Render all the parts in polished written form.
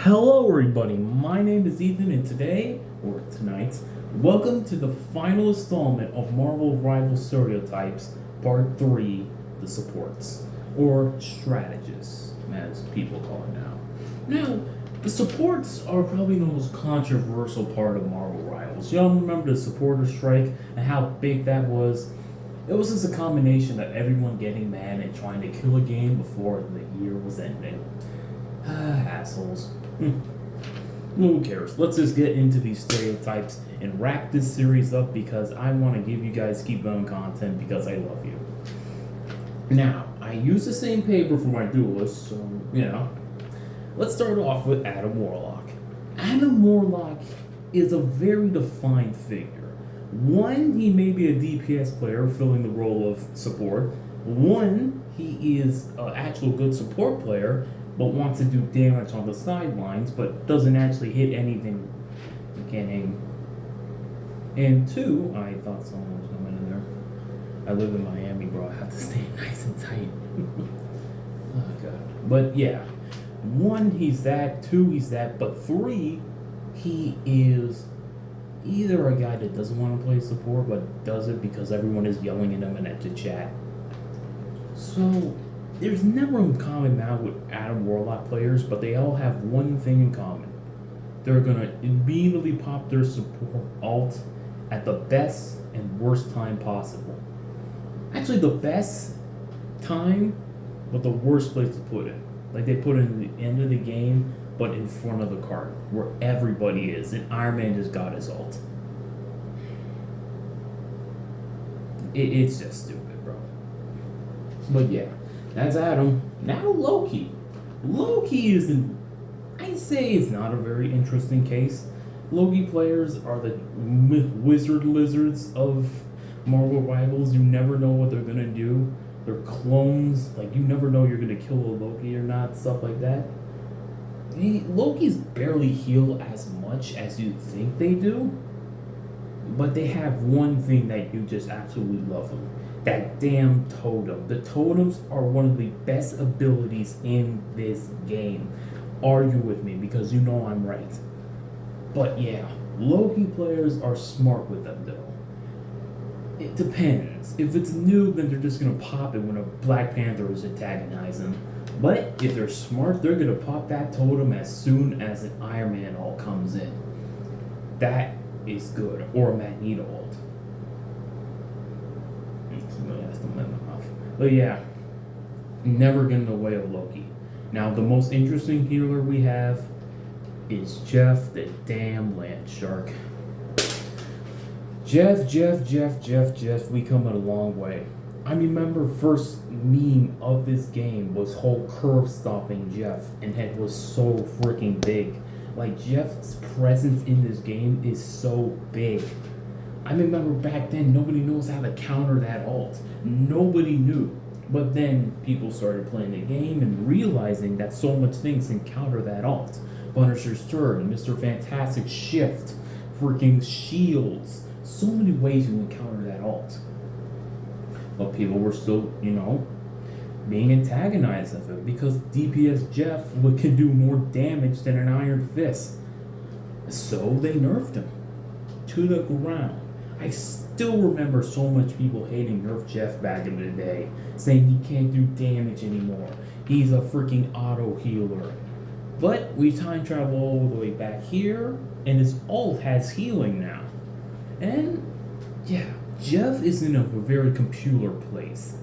Hello everybody, my name is Ethan and today, or tonight, welcome to the final installment of Marvel Rival Stereotypes, Part 3, The Supports, or Strategists, as people call it now. Now, the supports are probably the most controversial part of Marvel Rivals. Y'all remember the supporter strike and how big that was? It was just a combination of everyone getting mad and trying to kill a game before the year was ending. Assholes. Who cares? Let's just get into these stereotypes and wrap this series up because I want to give you guys keep going content because I love you. Now, I use the same paper for my duelists, so, let's start off with Adam Warlock. Adam Warlock is a very defined figure. One, he may be a DPS player filling the role of support. One, he is an actual good support player but wants to do damage on the sidelines, but doesn't actually hit anything he can't aim. And two, I thought someone was coming in there. I live in Miami, bro. I have to stay nice and tight. Oh, God. But yeah, one, he's that. Two, he's that. But three, he is either a guy that doesn't want to play support, but does it because everyone is yelling at him and at the chat. So there's never a common amount with Adam Warlock players, but they all have one thing in common. They're gonna immediately pop their support alt at the best and worst time possible. Actually, the best time, but the worst place to put it. Like they put it in the end of the game, but in front of the card, where everybody is, and Iron Man just got his ult. It's just stupid, bro. But yeah. That's Adam. Now Loki. Loki isn't... I'd say it's not a very interesting case. Loki players are the wizard lizards of Marvel Rivals. You never know what they're gonna do. They're clones. Like, you never know you're gonna kill a Loki or not, stuff like that. Loki's barely heal as much as you think they do. But they have one thing that you just absolutely love them. That damn totem. The totems are one of the best abilities in this game. Argue with me because you know I'm right. But yeah, Loki players are smart with them though. It depends. If it's new, then they're just gonna pop it when a Black Panther is antagonizing. But if they're smart, they're gonna pop that totem as soon as an Iron Man ult comes in. That is good. Or a Magneto ult. But yeah, never get in the way of Loki. Now, the most interesting healer we have is Jeff the damn land shark. Jeff, we come a long way. I remember first meme of this game was whole curve stopping Jeff, and head was so freaking big. Like, Jeff's presence in this game is so big. I remember back then, nobody knows how to counter that ult. Nobody knew. But then people started playing the game and realizing that so much things can counter that ult. Punisher's turn, Mr. Fantastic shift, freaking shields. So many ways you can counter that ult. But people were still, being antagonized of it because DPS Jeff can do more damage than an Iron Fist. So they nerfed him to the ground. I still remember so much people hating Nerf Jeff back in the day, saying he can't do damage anymore. He's a freaking auto healer. But we time travel all the way back here, and his ult has healing now. And yeah, Jeff is in a very computer place,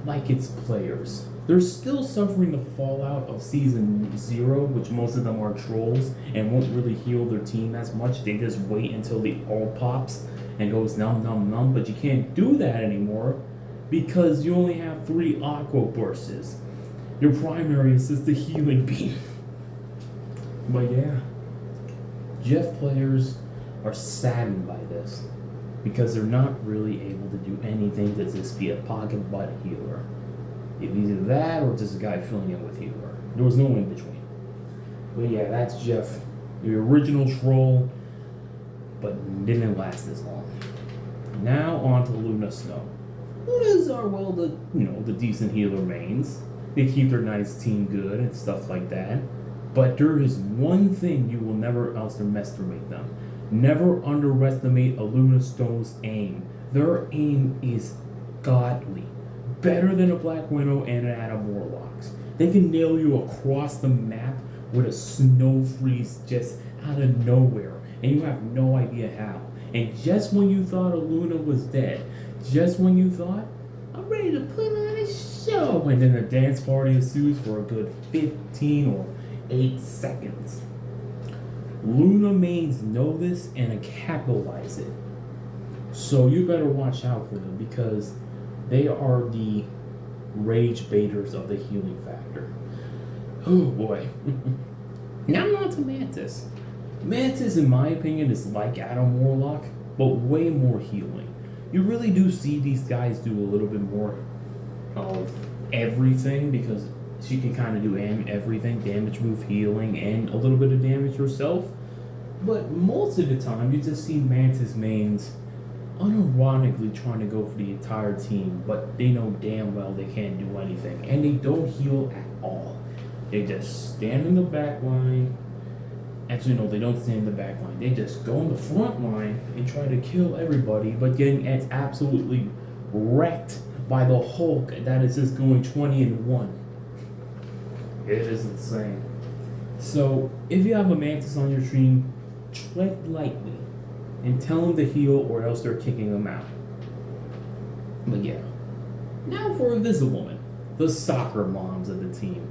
like its players. They're still suffering the fallout of Season 0, which most of them are trolls and won't really heal their team as much. They just wait until the ult pops and goes num num num, but you can't do that anymore because you only have 3 aqua bursts. Your primary is just the healing beam. But yeah, Jeff players are saddened by this because they're not really able to do anything to just be a pocket butt healer. If either that or just a guy filling in with healer. There was no in between. But yeah, that's Jeff, the original troll, but didn't last as long. Now on to Luna Snow. Lunas are, well, the decent healer mains. They keep their nice team good and stuff like that. But there is one thing you will never underestimate them. Never underestimate a Luna Stone's aim. Their aim is godly. Better than a Black Widow and an Adam Warlocks. They can nail you across the map with a snow freeze just out of nowhere. And you have no idea how. And just when you thought a Luna was dead, just when you thought, I'm ready to put on a show, and then a dance party ensues for a good 15 or 8 seconds. Luna mains know this and capitalize it. So you better watch out for them because they are the rage baiters of the healing factor. Oh boy. Now on to Mantis. Mantis, in my opinion, is like Adam Warlock, but way more healing. You really do see these guys do a little bit more of everything because she can kind of do everything, damage, move, healing, and a little bit of damage herself. But most of the time, you just see Mantis mains unironically trying to go for the entire team, but they know damn well they can't do anything, and they don't heal at all. They just stand in the back line. Actually, no, they don't stand in the back line. They just go in the front line and try to kill everybody, but getting absolutely wrecked by the Hulk that is just going 20-1. It is insane. So, if you have a Mantis on your stream, tread lightly and tell them to heal or else they're kicking them out. But yeah. Now for Invisiwoman, the soccer moms of the team.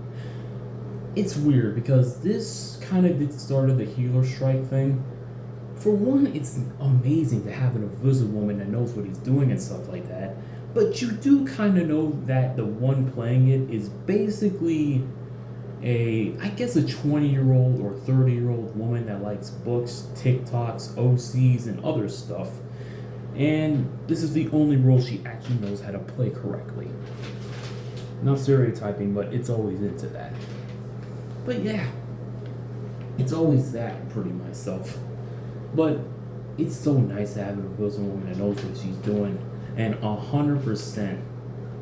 It's weird because this kind of started the healer strike thing. For one, it's amazing to have an Invisiwoman that knows what he's doing and stuff like that. But you do kind of know that the one playing it is basically a 20-year-old or 30-year-old woman that likes books, TikToks, OCs, and other stuff. And this is the only role she actually knows how to play correctly. Not stereotyping, but it's always into that. But yeah, it's always that pretty myself. But it's so nice to have an Invisiwoman that knows what she's doing. And 100%,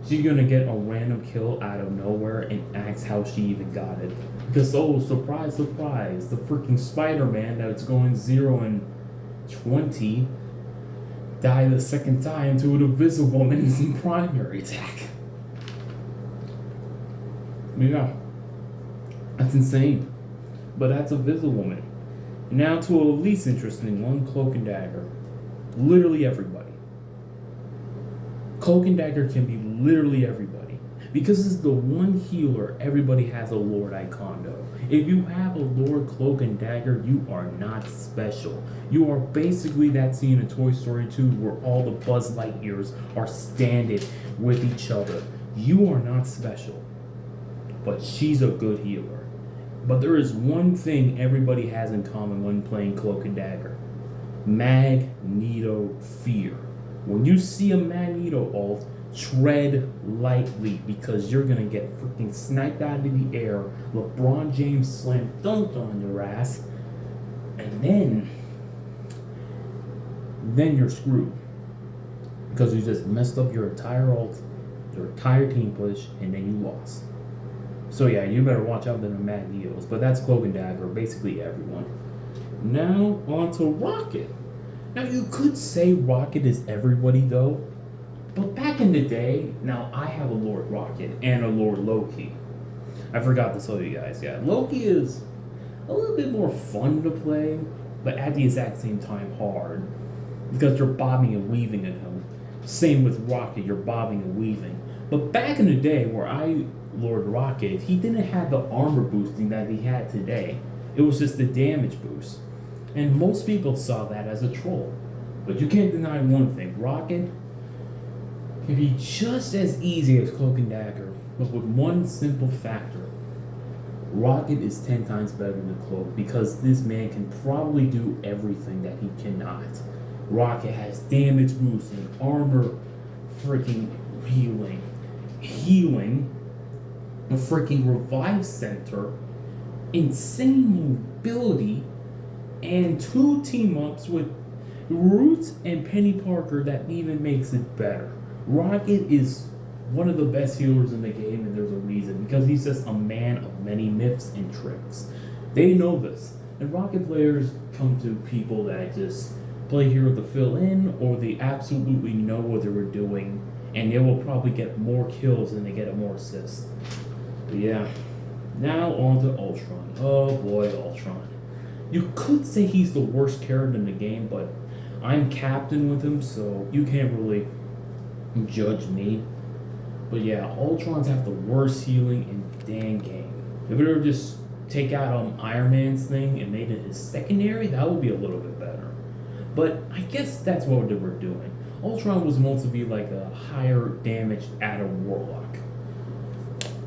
she's gonna get a random kill out of nowhere and ask how she even got it. Because, oh, surprise, surprise, the freaking Spider-Man that's going 0 and 20 died the second time to an Invisiwoman's primary attack. Yeah, that's insane. But that's a Invisiwoman. Now to a least interesting one, Cloak and Dagger. Literally everybody. Cloak and Dagger can be literally everybody. Because it's the one healer everybody has a Lord Icondo. If you have a Lord Cloak and Dagger, you are not special. You are basically that scene in Toy Story 2 where all the Buzz Lightyears are standing with each other. You are not special. But she's a good healer. But there is one thing everybody has in common when playing Cloak and Dagger. Magneto fear. When you see a Magneto ult, tread lightly because you're gonna get freaking sniped out of the air, LeBron James slam dunked on your ass, and then you're screwed. Because you just messed up your entire ult, your entire team push, and then you lost. So yeah, you better watch out for the Magnetos, but that's Cloak and Dagger, basically everyone. Now, on to Rocket. Now, you could say Rocket is everybody, though. But back in the day, now I have a Lord Rocket and a Lord Loki. I forgot to tell you guys, yeah. Loki is a little bit more fun to play, but at the exact same time hard. Because you're bobbing and weaving at him. Same with Rocket, you're bobbing and weaving. But back in the day where I Lord Rocket, he didn't have the armor boosting that he had today. It was just the damage boost. And most people saw that as a troll. But you can't deny one thing. Rocket can be just as easy as Cloak and Dagger, but with one simple factor. Rocket is 10 times better than Cloak because this man can probably do everything that he cannot. Rocket has damage boosting, armor freaking healing, a freaking revive center, insane mobility, and 2 team-ups with Roots and Penny Parker that even makes it better. Rocket is one of the best healers in the game, and there's a reason. Because he's just a man of many myths and tricks. They know this. And Rocket players come to people that just play hero to fill in, or they absolutely know what they were doing, and they will probably get more kills than they get more assists. But yeah. Now on to Ultron. Oh boy, Ultron. You could say he's the worst character in the game, but I'm captain with him, so you can't really judge me. But yeah, Ultron's have the worst healing in the dang game. If we were just take out Iron Man's thing and made it his secondary, that would be a little bit better. But I guess that's what they were doing. Ultron was meant to be like a higher damage added warlock.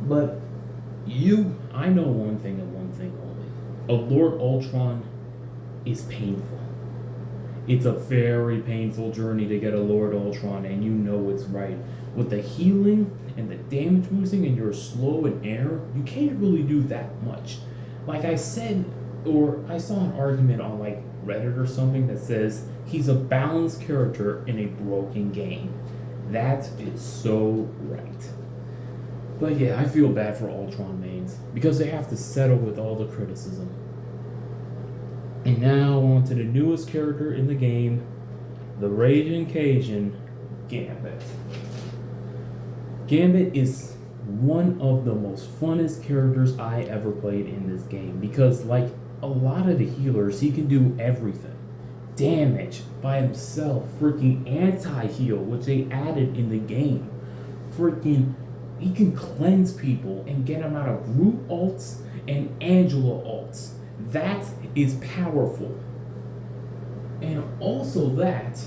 But I know one thing and one thing only. A Lord Ultron is painful. It's a very painful journey to get a Lord Ultron, and you know it's right. With the healing and the damage boosting and you're slow in air, you can't really do that much. Like I said, or I saw an argument on like Reddit or something that says he's a balanced character in a broken game. That is so right. But yeah, I feel bad for Ultron mains because they have to settle with all the criticism. And now on to the newest character in the game, the Raging Cajun, Gambit. Gambit is one of the most funnest characters I ever played in this game because like a lot of the healers, he can do everything. Damage by himself, freaking anti-heal, which they added in the game. Freaking, he can cleanse people and get them out of Groot ults and Angela ults. That is powerful. And also that,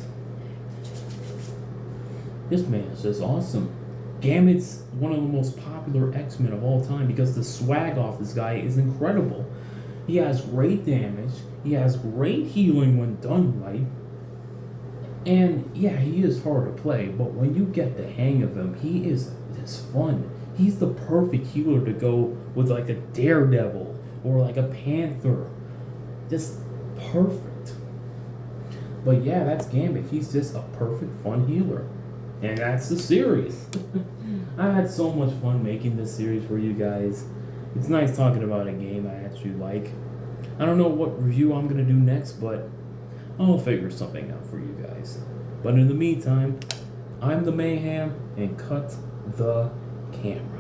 this man is just awesome. Gambit's one of the most popular X-Men of all time because the swag off this guy is incredible. He has great damage, he has great healing when done right, and yeah, he is hard to play, but when you get the hang of him, he is fun. He's the perfect healer to go with like a Daredevil or like a Panther. Just perfect. But yeah, that's Gambit. He's just a perfect fun healer. And that's the series. I had so much fun making this series for you guys. It's nice talking about a game I actually like. I don't know what review I'm going to do next, but I'll figure something out for you guys. But in the meantime, I'm the Mayhem, and cut the camera.